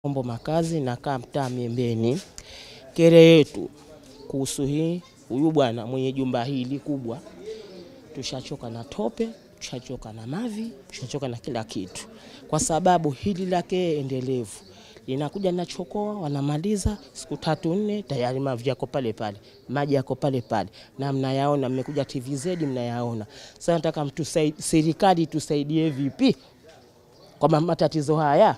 Kombo Makazi na kaa mtaa Miembeni. Kere yetu kuhusu hii huyu bwana mwenye jumba hili kubwa, tushachoka na tope, tushachoka na mavi, tushachoka na kila kitu. Kwa sababu hili lake endelevu. Linakuja na chokoa, wanamaliza siku 3-4 tayari mavi yako pale pale, maji yako pale pale. Na mnayaona, mmekuja TVZ mnayaona. Sasa nataka serikali tusaidie vipi kwa matatizo haya?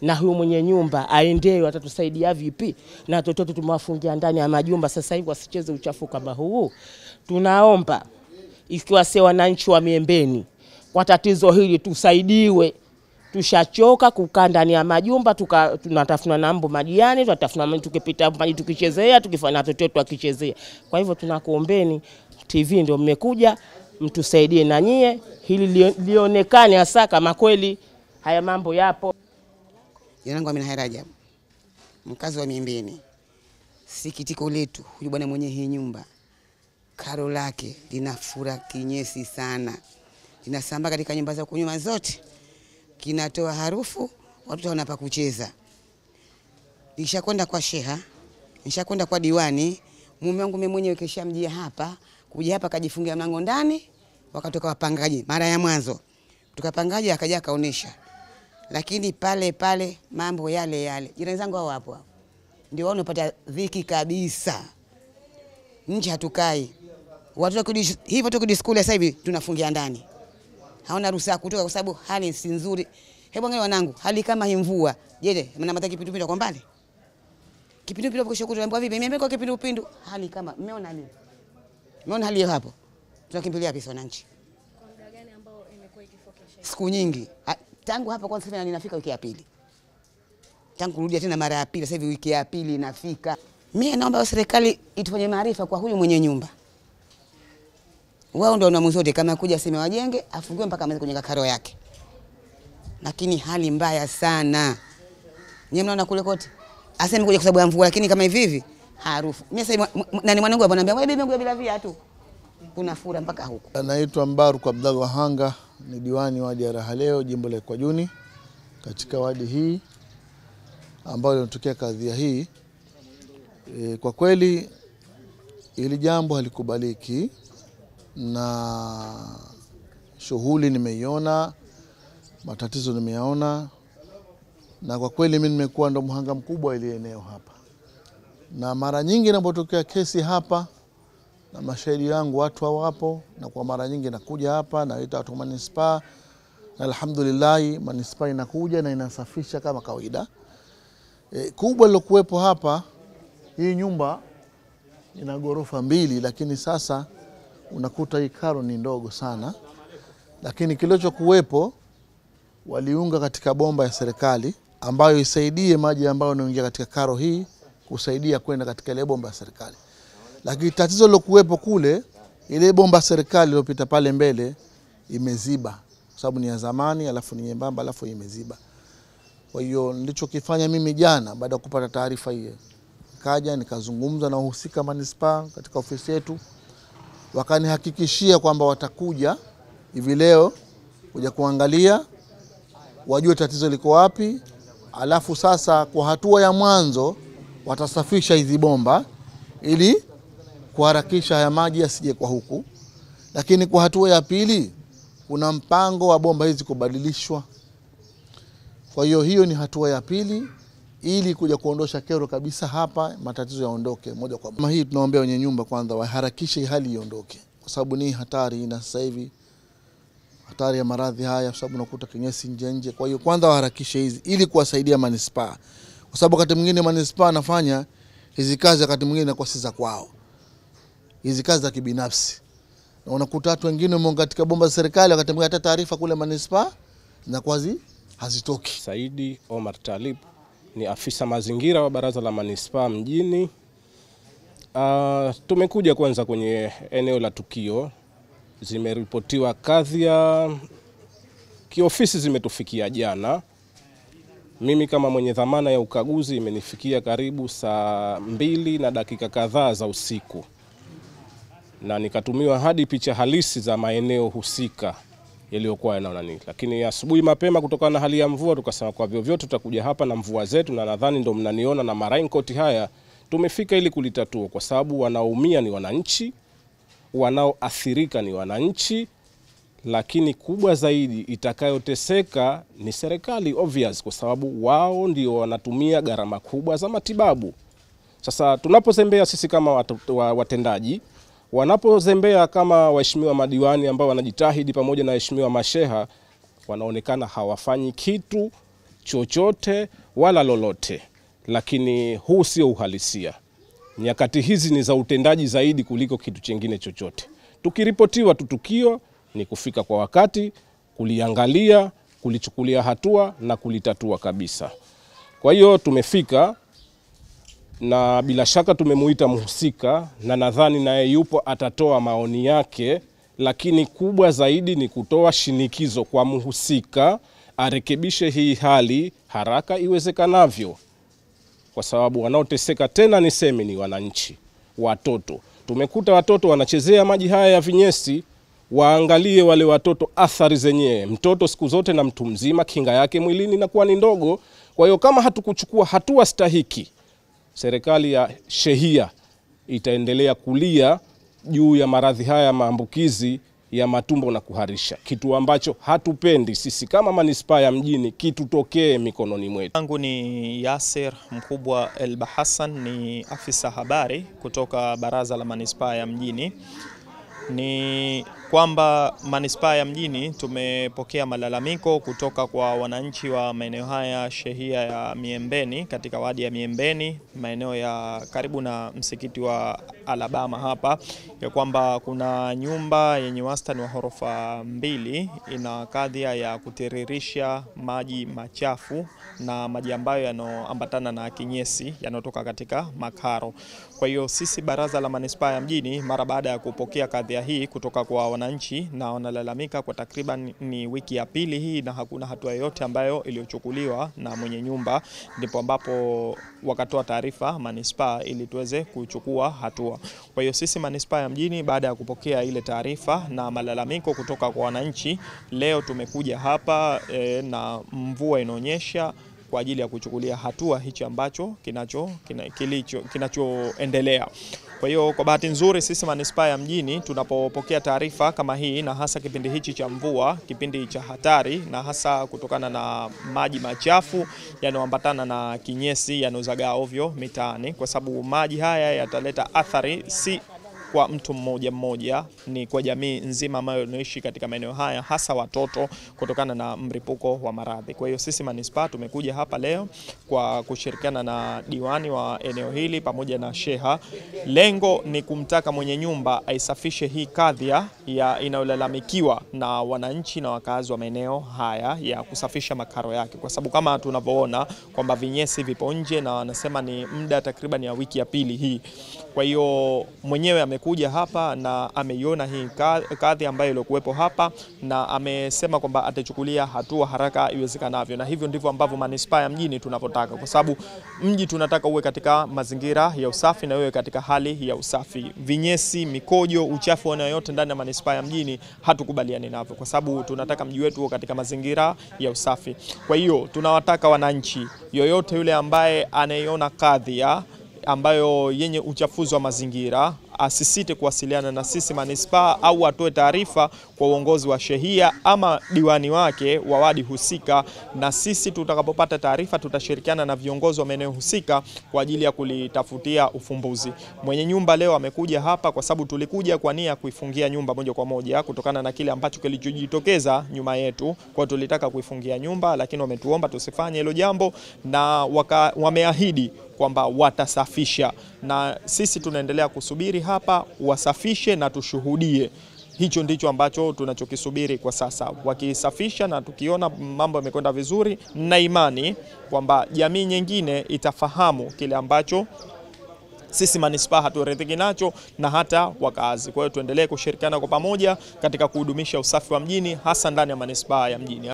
Na huyu mwenye nyumba aendewe, atatusaidia vipi? Na watoto tumewafungia ndani ya majumba sasa hivi wasicheze uchafu kama huu. Tunaomba ikiwa si wananchi wa Miembeni, kwa tatizo hili tusaidiwe. Tushachoka kukaa ndani ya majumba, tunatafuna na mambo majiani, tunatafuna tukipita maji tukichezea, tukifanya watoto wetu wakichezea. Kwa hivyo tunakuombeni, TV ndio mmekuja, mtusaidie na nyie hili lionekane hasa kama kweli haya mambo yapo. Jina langu Amina Rajab, mkazi wa Miembeni. Sikitiko letu, huyu bwana mwenye hii nyumba, karo lake linafura kinyesi sana. Linasambaa katika nyumba za kunyuma zote. Kinatoa harufu, watoto wanapa kucheza. Nishakwenda kwa sheha, nishakwenda kwa diwani, mume wangu mimi mwenyewe kishamjia hapa, kuja hapa kajifungia mlango ndani, wakatoka wapangaji mara ya mwanzo. Tukapangaji akaja kaonesha. Lakini pale mambo yale. Jirani zangu hao hapo. Ndio wanapata dhiki kabisa. Nje hatukai. Watoto hivyo tukidi shule sasa hivi tunafungia ndani. Haona ruhusa kutoka kwa sababu hali si nzuri. Hebu angalia wanangu, hali kama hii mvua. Je, mnamata kipindupindu kwa mbali? Kipindupindu kwa shukuru tunaambiwa vipi? Mimi kwa kipindupindu hali kama mmeona nini? Mmeona hali hapo? Tunakimbilia pesa wananchi. Kwa muda gani ambao imekuwa ikifokesha? Siku nyingi. Tangu hapa kwa sasa ninafika wiki ya pili. Tangu kurudia tena mara ya pili, sasa hivi wiki ya pili inafika. Mimi naomba serikali itufanye maarifa kwa huyu mwenye nyumba. Wao ndio wanamzote kama kuja sema wajenge, afungiwe mpaka ameze kujenga karo yake. Lakini hali mbaya sana. Nyinyi mnaona kule kote. Aseme kuja kwa sababu ya mvua, lakini kama hivi harufu. Mimi sasa nani mwanangu hapa ananiambia, "Wewe bibi yangu bila viatu." Kuna fura mpaka huko. Naitwa Mbaruku Abdalla Wahanga, ni diwani wa wadi ya Rahaleo, jimbo la Kwajuni. Katika wadi hii ambayo inatokea kadhia hii, kwa kweli ili jambo halikubaliki, na shughuli nimeiona, matatizo nimeyaona, na kwa kweli mimi nimekuwa ndo mhanga mkubwa ile eneo hapa. Na mara nyingi ninapotokea kesi hapa na mashahidi yangu watu hawapo, na kwa mara nyingi nakuja hapa naita watu manispaa, na alhamdulillah manispaa inakuja na inasafisha kama kawaida. Kubwa lilokuwepo hapa, hii nyumba ina ghorofa 2, lakini sasa unakuta hii karo ni ndogo sana. Lakini kilichokuwepo waliunga katika bomba ya serikali ambayo isaidie maji ambayo yanaingia katika karo hii kusaidia kwenda katika ile bomba ya serikali. Lakini tatizo lilokuwepo kule, ile bomba serikali iliyopita pale mbele imeziba, kwa sababu ni ya zamani, alafu ni nyembamba, alafu imeziba. Kwa hiyo nilichokifanya mimi jana baada ya kupata taarifa hiyo, kaja nikazungumza na wahusika manispaa katika ofisi yetu, wakanihakikishia kwamba watakuja hivi leo kuja kuangalia, wajue tatizo liko wapi, alafu sasa kwa hatua ya mwanzo watasafisha hizi bomba ili kuharakisha haya maji yasije kwa huku. Lakini kwa hatua ya pili kuna mpango wa bomba hizi kubadilishwa. Kwa hiyo ni hatua ya pili ili kuja kuondosha kero kabisa hapa, matatizo yaondoke moja kwa moja. Hii tunaombea wenye nyumba kwanza waharakishe hali iondoke, kwa sababu ni hatari, na sasa hivi hatari ya maradhi haya, kwa sababu unakuta kinyesi nje. Kwa hiyo kwanza waharakishe hizi ili kuwasaidia manispaa, kwa sababu wakati mwingine manispaa anafanya hizi kazi, wakati mwingine kwa si za kwao, hizi kazi za kibinafsi, na unakuta watu wengine wamo katika bomba za serikali, wakati mwingine hata taarifa kule manispaa na kwazi hazitoki. Saidi Omar Talib ni afisa mazingira wa baraza la manispaa mjini. Tumekuja kwanza kwenye eneo la tukio. Zimeripotiwa kadhia kiofisi zimetufikia jana. Mimi kama mwenye dhamana ya ukaguzi imenifikia karibu saa 2 na dakika kadhaa za usiku, na nikatumiwa hadi picha halisi za maeneo husika yaliyokuwa yanaona nini. Lakini asubuhi mapema kutokana na hali ya mvua tukasema kwa vyovyote tutakuja hapa na mvua zetu, na nadhani ndio mnaniona na maraincoat haya tumefika ili kulitatua, kwa sababu wanaoumia ni wananchi, wanaoathirika ni wananchi, lakini kubwa zaidi itakayoteseka ni serikali obvious, kwa sababu wao ndio wanatumia gharama kubwa za matibabu. Sasa tunapozembea sisi kama watendaji, wanapozembea kama waheshimiwa madiwani ambao wanajitahidi pamoja na waheshimiwa masheha, wanaonekana hawafanyi kitu chochote wala lolote. Lakini huu sio uhalisia. Nyakati hizi ni za utendaji zaidi kuliko kitu chengine chochote. Tukiripotiwa tukio ni kufika kwa wakati, kuliangalia, kulichukulia hatua na kulitatua kabisa. Kwa hiyo tumefika na bila shaka tumemuita mhusika, na nadhani naye yupo atatoa maoni yake, lakini kubwa zaidi ni kutoa shinikizo kwa mhusika arekebishe hii hali haraka iwezekanavyo, kwa sababu wanaoteseka tena niseme ni wananchi, watoto. Tumekuta watoto wanachezea maji haya ya vinyesi, waangalie wale watoto athari zenyewe. Mtoto siku zote na mtu mzima kinga yake mwilini inakuwa ni ndogo. Kwa hiyo kama hatukuchukua hatua stahiki, serikali ya shehia itaendelea kulia juu ya maradhi haya maambukizi ya matumbo na kuharisha, kitu ambacho hatupendi sisi kama manispaa ya Mjini kitutokee mikononi mwetu. Yangu ni Yasir Mkubwa Elba Hassan, ni afisa habari kutoka Baraza la Manispaa ya Mjini. Ni kwamba Manispaa ya Mjini tumepokea malalamiko kutoka kwa wananchi wa maeneo haya shehia ya Miembeni, katika wadi ya Miembeni, maeneo ya karibu na msikiti wa Alabama hapa, ya kwamba kuna nyumba yenye wastani wa ghorofa 2 ina kadhia ya kutiririsha maji machafu na maji ambayo yanoambatana na kinyesi yanotoka katika makaro. Kwa hiyo sisi Baraza la Manispaa ya Mjini, mara baada ya kupokea kadhia hii kutoka kwa wananchi na wanalalamika kwa takriban ni wiki ya pili hii na hakuna hatua yoyote ambayo iliyochukuliwa na mwenye nyumba, ndipo ambapo wakatoa taarifa manispaa ili tuweze kuchukua hatua. Kwa hiyo sisi Manispaa ya Mjini, baada ya kupokea ile taarifa na malalamiko kutoka kwa wananchi, leo tumekuja hapa na mvua inaonyesha kwa ajili ya kuchukulia hatua hichi ambacho kinachoendelea. Kwa hiyo kwa bahati nzuri sisi Manispaa ya Mjini tunapopokea taarifa kama hii, na hasa kipindi hichi cha mvua, kipindi cha hatari, na hasa kutokana na maji machafu yanayoambatana na kinyesi yanozagaa ovyo mitaani, kwa sababu maji haya yataleta athari si kwa mtu mmoja mmoja, ni kwa jamii nzima ambayo inaishi katika maeneo haya, hasa watoto, kutokana na mripuko wa maradhi. Kwa hiyo sisi manispaa tumekuja hapa leo kwa kushirikiana na diwani wa eneo hili pamoja na sheha. Lengo ni kumtaka mwenye nyumba aisafishe hii kadhia ya inayolalamikiwa na wananchi na wakazi wa maeneo haya, ya kusafisha makaro yake, kwa sababu kama tunavyoona kwamba vinyesi vipo nje na wanasema ni muda takriban ya wiki ya pili hii. Kwa hiyo mwenyewe amekuja hapa na ameiona hii kadhi ambayo ilikuwepo hapa, na amesema kwamba atachukulia hatua haraka iwezekanavyo, na hivyo ndivyo ambavyo Manispaa ya Mjini tunapotaka, kwa sababu mji tunataka uwe katika mazingira ya usafi na uwe katika hali ya usafi. Vinyesi, mikojo, uchafu yote ndani ya Manispaa ya Mjini hatukubaliani navyo, kwa sababu tunataka mji wetu uwe katika mazingira ya usafi. Kwa hiyo tunawataka wananchi, yoyote yule ambaye anaiona kadhia ambayo yenye uchafuzi wa mazingira, asisite kuwasiliana na sisi manispaa au atoe taarifa kwa uongozi wa shehia ama diwani wake wa wadi husika, na sisi tutakapopata taarifa tutashirikiana na viongozi wa maeneo husika kwa ajili ya kulitafutia ufumbuzi. Mwenye nyumba leo amekuja hapa kwa sababu tulikuja kwa nia kuifungia nyumba moja kwa moja kutokana na kile ambacho kilichojitokeza nyuma yetu. Kwa tulitaka kuifungia nyumba, lakini wametuomba tusifanye hilo jambo na wameahidi kwamba watasafisha, na sisi tunaendelea kusubiri hapa wasafishe na tushuhudie. Hicho ndicho ambacho tunachokisubiri kwa sasa. Wakisafisha na tukiona mambo yamekwenda vizuri, na imani kwamba jamii nyingine itafahamu kile ambacho sisi manispaa haturidhiki nacho na hata wakazi. Kwa hiyo tuendelee kushirikiana kwa pamoja katika kuhudumisha usafi wa mjini, hasa ndani ya Manispaa ya Mjini.